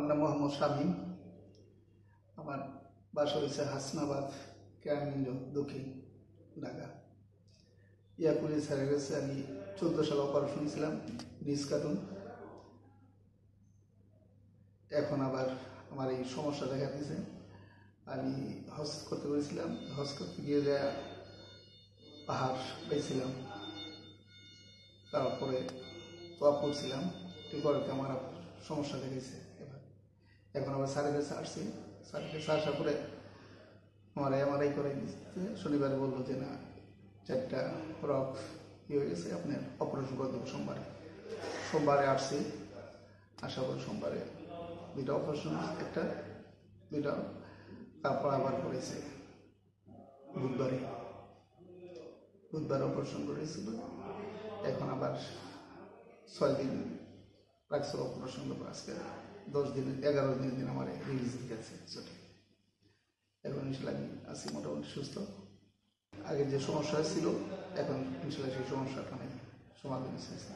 আমার নাম মোহাম্মদ শামীম। আমার বাসা হয়েছে হাসনাবাদ, কেরানীগঞ্জ, দক্ষিণ ঢাকা। ইয়াকুলি স্যারের কাছে আমি 14 সালে অপারেশন ছিলাম, রিস কার্টুন। এখন আবার আমার এই সমস্যা দেখা দিয়েছে। আমি হজ করতে পেরেছিলাম, হজ করতে গিয়ে পাহাড় পেয়েছিলাম, তারপরে তোয়াপ করছিলাম, এরপরে আমার সমস্যা দেখেছে। এখন আবার স্যারের কাছে আসছি, স্যারের কাছে আসার পরে আমার এমআরআই করে দিতে শনিবারে বললো যে না, 4টা রক হয়ে গেছে, আপনার অপারেশন করে দেবো সোমবারে। সোমবারে আসছি, আসার পর সোমবারে 2টা অপারেশন, একটা 2টা, তারপর আবার করেছে বুধবার অপারেশন করেছিল। এখন আবার 6 দিন রাখছিল অপারেশন করবো। আজকে 10 দিন 11 দিন আমার রিলিজ দিয়েছে ছুটি। এখন ইনশাল্লাহ আমি আছি মোটামুটি সুস্থ। আগে যে সমস্যা ছিল, এখন ইনশাল্লাহ সেই সমস্যাটা নেই, সমাধান হয়েছে।